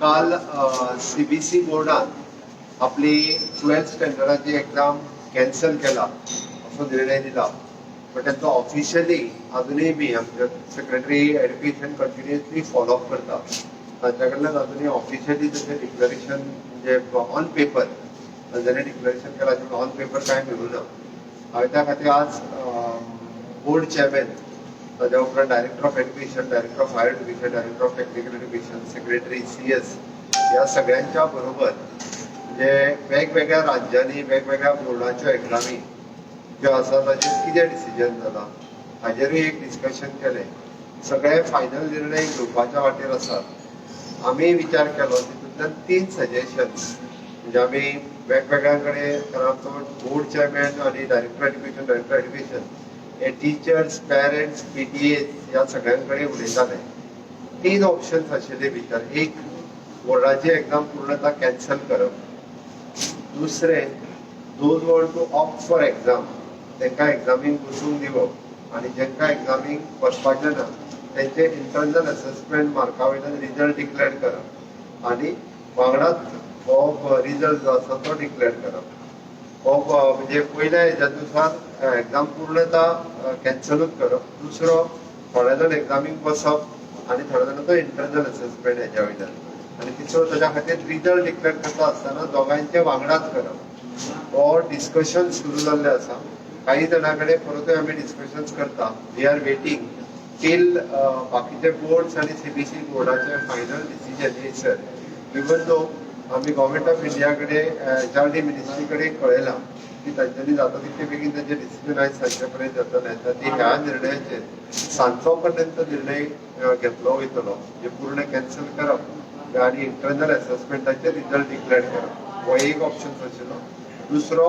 काल सीबीसी बोर्डान आपली 12th स्टँडर्डाची exam cancel केला असो निर्णय दिला. पण त्यांचा ऑफिशियली अजूनही मी आमच्या सेक्रेटरी एज्युकेशन कंटिन्युअसली फॉलोअप करता. तांच्या कडल्यान अजूनही ऑफिशियली त्याचे डिक्लेरेशन म्हणजे ऑन पेपर ज्याने डिक्लेरेशन केला ऑन पेपर काय मिळू ना. हांवें त्या खातीर आज बोर्ड चेअरमॅन ताज्या उपरांत director of education, director of higher education, director of technical education, secretary CS या सगळ्यांच्या बरोबर म्हणजे वेगवेगळ्या राज्यांनी वेगवेगळ्या बोर्डाच्यो एक्झामी ज्यो आसा ताचेर कितें डिसिजन जाला हाजेरूय एक डिस्कशन केलें. सगळे फायनल निर्णय घेवपाच्या वाटेर आसात. आमी विचार केलो तितूंतल्यान 3 सजेशन्स म्हणजे आमी वेगवेगळ्या कडेन आमचो बोर्ड चेअरमॅन आनी डायरेक्टर एज्युकेशन हे टीचर्स, पेरेंट्स, PTA ह्या सगळ्यांकडे उलयताले. 3 ऑप्शन्स आशिल्ले भितर. एक, बोर्डाची एक्झाम पूर्णतः कॅन्सल करप. दुसरें, those want to opt for exam तांकां एक्झामीक बसूंक दिवप आनी जांकां एक्झामीक वचपाचें ना तेंचे इंटरनल असेसमेंट मार्का वयल्यान रिजल्ट डिक्लेअर करप आनी वांगडाच हो रिजल्ट जो आसा तो डिक्लेअर करप. हो म्हणजे पयल्या हेच्यानुसार एक्झाम पूर्णतः कॅन्सलूच करप. दुसरो, थोडे जाण एक्झामीक बसप आनी थोडे जाणांचो इंटरनल असेसमेंट हेच्या वयल्यान. आनी तिसरो ताच्या खातीर रिजल्ट डिक्लेअर करता आसतना दोगांयचे वांगडाच करप. हो डिस्कशन सुरू जाल्ले आसा. काही जाणां कडेन परतूय आमी डिस्कशन्स करता. वी आर वेटिंग टील बाकीचे बोर्ड्स आनी CBC बोर्डाचे फायनल डिसिजन येयसर. इवन दो आमी गव्हर्मेंट ऑफ इंडिया कडेन HRD मिनिस्ट्री कडेन कळयलां की तांच्यांनी जाता तितके बेगीन तांचे डिसिजन आयज सांजचे पर्यंत जातले. ती ह्या निर्णयाचेर सांजचो पर्यंत निर्णय घेतलो वयतलो म्हणजे पूर्ण कॅन्सल करप आनी इंटरनल असेसमेंटाचेर रिजल्ट डिक्लेअर करप. हो एक ऑप्शन आशिल्लो. दुसरो,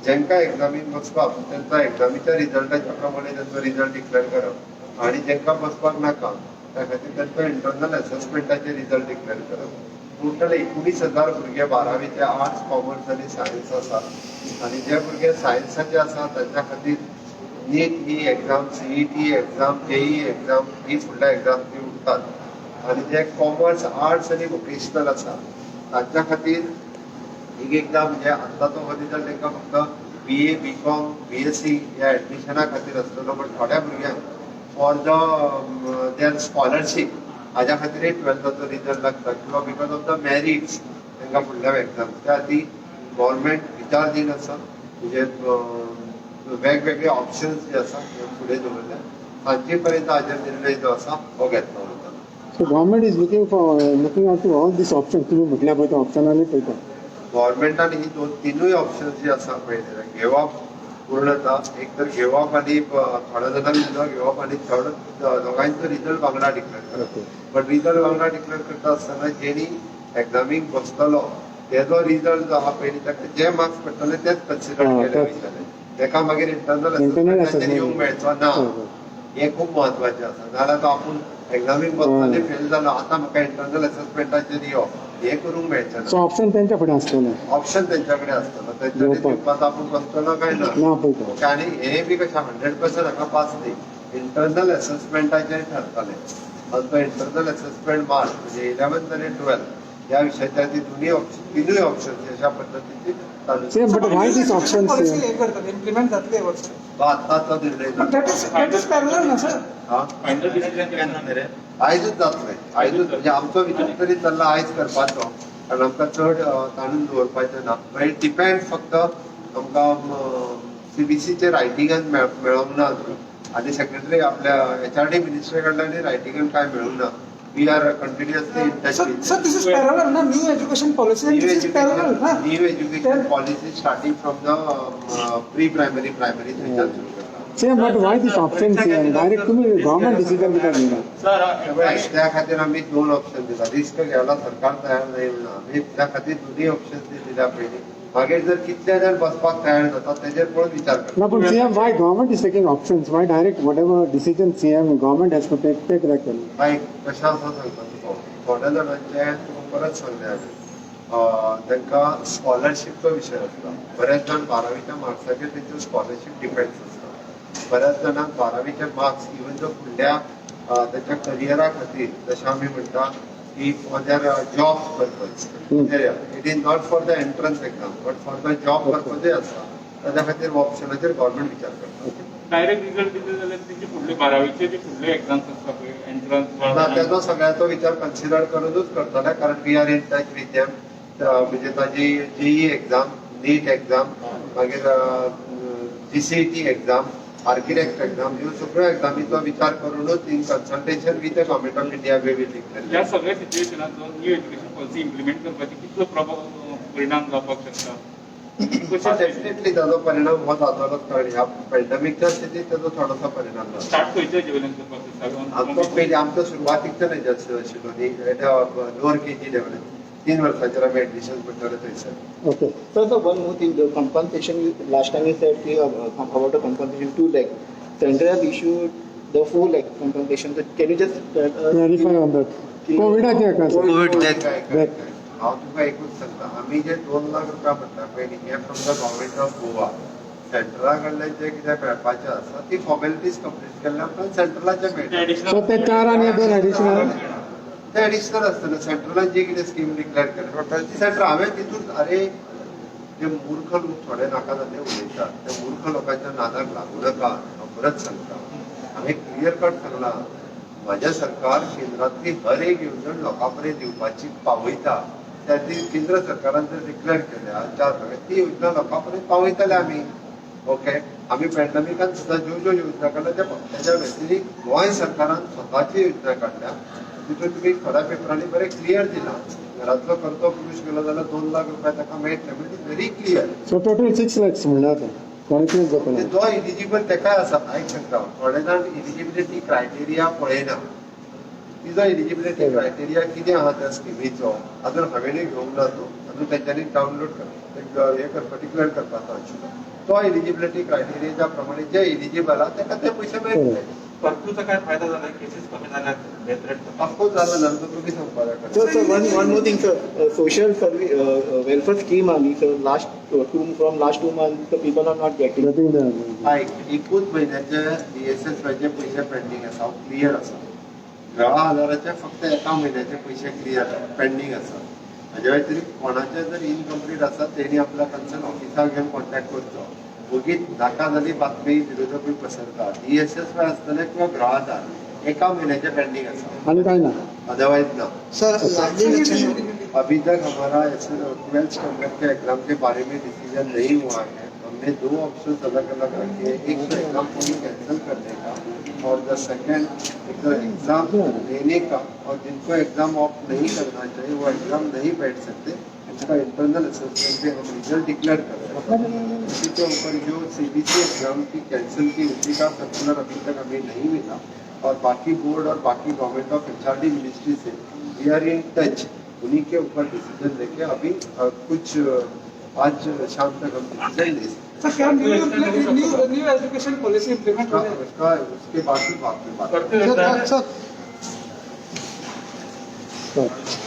जांकां एक्झामीक वचपाक तांचा एक्झामीच्या रिजल्टाच्या प्रमाणे तांचो रिजल्ट डिक्लेअर करप आनी जांकां वचपाक नाका त्या खातीर तांचो इंटरनल असेसमेंटाचेर रिजल्ट डिक्लेअर करप. टोटल 19,000 भुरगे 12वीचे आर्ट्स, कॉमर्स आनी सायन्स आसात. आनी जे भुरगे सायन्साचे आसा तांच्या खातीर नीट ही exam, CET exam, JEE exam ही फुडल्या एक्झाम ती उरतात. आनी जे कॉमर्स, आर्ट्स आनी वोकेशनल आसा तांच्या खातीर एक एक्झाम म्हणजे आत्ताचो हो रिजल्ट तांकां फक्त BA, BCom, BSc ह्या एडमिशना खातीर आसतलो. पण थोड्या भुरग्यांक फॉर देअर स्कॉलरशीप हाज्या खातीर 12थाचो रिजल्ट लागता किंवा बिकॉज ऑफ द मेरिट्स तांकां फुडल्या एक्झाम त्या खातीर गव्हर्मेंट विचार दिन आसा. म्हणजे वेगवेगळे ऑप्शन्स जे आसा फुडें दवरल्या. सांजे पर्यंत हाजेर निर्णय जो आसा हो घेतलो वता. So government is looking out to all these options. तुम्ही म्हटल्या पळय त्या ऑप्शनांनी पळयता. गव्हर्मेंटान ही तिनूय ऑप्शन्स जी आसा पळय घेवप पूर्णतः एक तर घेवप आनी थोड्या जाणांक सुद्दां घेवप आनी दोगांयचो रिजल्ट वांगडा डिक्लेअर करप. पण रिजल्ट वांगडा डिक्लेअर करता आसतना जेणी एक्झामीक बसतलो तेजो रिजल्ट जो आहा पयलीं ताका जे मार्क्स पडटले तेच कन्सिडर केले वयतले. ताका मागीर इंटरनल असेसमेंटाचेर येवंक मेळचो ना. हे खूब म्हत्वाचें आसा. नाल्यार तो आपूण एक्झामीक बसताले फेल जालो आतां म्हाका इंटरनल असेसमेंटाचेर यो हे करूंक मेळचें ना. सो ऑप्शन त्यांच्या फुडें आसतलें. ऑप्शन तेंच्या कडेन आसतलो. तेंच्या कडेन आपूण बसतलो काय ना. आनी हे बी कशें 100% हाका पास दी इंटरनल असेसमेंटाचेर ठरतलें. आनी तो इंटरनल असेसमेंट मार्क म्हणजे 11th आनी 12th ह्या विशयाच्या तिनूय ऑप्शन अशा पद्दतीची इम्प्लिमेंट जातले आतांचो निर्णय आयजूच जातले. आयजूच म्हणजे आमचो विचार तरी चल्ला आयज करपाचो कारण आमकां चड ताणून दवरपाचें ना. पण इट डिपेंड फक्त आमकां CBCचे रायटिंगान मेळोंक ना आनी सेक्रेटरी आपल्या HRD मिनिस्ट्री कडल्यान रायटिंगान काय मेळूंक ना. We are continuously in touch with them. Sir, this is parallel, na? New education policy and this is parallel, New education policy starting from the pre-primary, primary threshold. Same, but why this option CM? Direct तुम्ही government decision कित्याक घेयना? त्या खातीर आमी दोन option दिला. Risk घ्यायला सरकार तयार नाही म्हणून आमी त्या खातीर दोन्ही ऑप्शन दिल्या पयलीं. मागीर जर कितले जाण बसपाक तयार जाता तेजेर पळोवन विचार करता. No, but CM, why government is taking options? Why direct whatever decision CM government has to take that? बाय कशें आसा सांगता तुका. थोड्या जाणांचे तुका परत सांगले हांवें. तांकां स्कॉलरशिपचो विशय आसता. बरेच जाण 12वीच्या मार्क्साचेर तेंच्यो स्कॉलरशीप डिपेंड्स आसता. बऱ्याच जाणांक 12वीचे मार्क्स इवन जो फुडल्या त्याच्या करियरा खातीर जशें आमी म्हणटा की for their job purpose it is not for the entrance exam but for the job पर्पजूय आसता. ताच्या खातीर ऑप्शनाचेर गव्हर्मेंट विचार करता. डायरेक्ट रिजल्ट दिले जाल्यार तेचे फुडले 12वीचे जे फुडले एक्झाम्स आसता पळय एंट्रन्स त्याचो सगळ्याचो विचार कन्सिडर करूनच करतले कारण we are in touch with them. म्हणजे ताजी जेई एक्झाम, नीट एक्झाम, मागीर GCET एक्झाम, आर्किटेक्ट एक्झाम ह्यो सगळ्यो एक्झामीचो विचार करूनच in consultation with the government of India we will declare. ह्या सगळ्या सिच्युएशनात न्यू एज्युकेशन पॉलिसी इम्प्लिमेंट करपाची कितलो परिणाम जावपाक शकता? डेफिनेटली ताजो परिणाम हो जातलोच कारण ह्या पॅन्डेमिकच्या स्थितीत ताजो थोडोसो परिणाम जाता. स्टार्ट खंयच्या लेवलान करपाक आमचो पयलीं आमचो सुरवातीकच्यान आशिल्लो न्ही लोअर KG लेवल 3 वर्सांचेर आमी एडमिशन करताले थंयसर. Okay. So one more thing, the compensation, last time you said about the compensation 2 lakh. Central has issued the 4 lakh compensation. So can you just Clarify on that. कोविडाच्या हेका Covid Death. हांव तुका एकूच सांगता आमी जे 2 लाख रुपया म्हणटा पळय न्ही हे from the government of Goa. सेंट्रला कडल्यान जे कितें मेळपाचें आसा ती फॉर्मेलिटीज कंप्लीट केल्ल्या उपरांत सेंट्रलाचे मेळटा. So ते 4 आणि 2 additional. ते एडिशनल आसतलें. सेंट्रलान जी कितें स्कीम डिक्लेअर केली ती सेंट्रल हांवें तितून अरे जे मूर्ख लोक थोडे नाका जाल्ले उलयतात त्या मूर्ख लोकांच्या नादाक लागू नका. हांव परत सांगता हांवें क्लियर कट सांगलां म्हजें सरकार केंद्रांतली हर एक येवजण लोकां पर्यंत दिवपाची पावयता. त्या ती केंद्र सरकारान जर डिक्लेअर केल्या 4 म्हयने ती योजना लोकां पर्यंत पावयतले आमी. ओके. आमी पॅन्डेमिकान सुद्दां ज्यो योजना काडल्या त्याच्या व्यतिरिक्त गोंय सरकारान स्वताची योजना काडल्या. तितून तुमी थोड्या पेपरांनी बरें क्लियर दिलां. घरांतलो करतो पुरुश गेलो जाल्यार 2 लाख रुपया ताका मेळटले म्हणजे it very clear. So total 6 lakhs म्हणल्यार आता. कोणीच जातलो. जो इलिजिबल तेकाय आसा. आयक सांगता थोडे जाण इलिजिबिलिटी क्रायटेरिया पळयना. तिजो इलिजिबिलिटी क्रायटेरिया कितें आहा त्या स्किमीचो अजून हांवेंनूय घेवंक ना तो. अजून तेंच्यांनी डावनलोड हे करपा डिक्लेअर करपाचो आशिल्लो. तो इलिजिबिलिटी क्रायटेरियाच्या प्रमाणे जे इलिजिबल आहा ताका ते पयशे मेळटले. परतूचा काय फायदा झाला? केसेस कमी झाल्यात, डेथ रेट ऑफकोर्स जालो ना तो तुमी सांगपाक जाय. So one more thing, sir. Social service welfare scheme आली. So from last 2 months the people are not getting. Nothing there. आयक एकूच म्हयन्याचे DSS पयशे पेंडींग आसा. क्लियर आसा. 10,000चे फक्त एका म्हयन्याचे पयशे क्लियर पेंडींग आसा. हाज्या व्यतिरिक्त कोणाचे जर इनकम्प्लीट आसा तेणी आपल्या कन्सर्न ऑफिसाक घेवन कॉन्टॅक्ट करचो. वगीत नाका जाली बातमी विरोधकूय पसरता. DSS आसतले किंवा गृह आधार एका म्हयन्याचे पेंडींग आसा. आणि काय ना. अदरवाइज ना. सर अभी तक हमारा 12th स्टैंडर्ड के एग्जाम के बारे में डिसीजन नहीं हुआ है. हमने 2 ऑप्शन अलग अलग रखे. एक तो एग्जाम पूरी कैंसिल करने का और द सेकेंड एग्जाम लेने का. और जिनको एग्जाम ऑप्ट नहीं करना चाहिए वो एग्जाम नहीं बैठ सकते. इसका इंटरनल असेसमेंट पे हम रिजल्ट डिक्लेयर कर रहे हैं. इसी के ऊपर जो CBC एग्जाम की कैंसिल की उसी का सर्कुलर अभी तक हमें नहीं मिला. और बाकी बोर्ड और बाकी गवर्नमेंट ऑफ HRD मिनिस्ट्री से वी आर इन टच. उन्हीं के ऊपर डिसीजन लेके अभी कुछ आज शाम तक हम डिसीजन ले सकते. सर क्या न्यू एजुकेशन पॉलिसी इम्प्लीमेंट हो जाएगी? उसका उसके बाद ही बात में बात करते रहता है. Sir Right.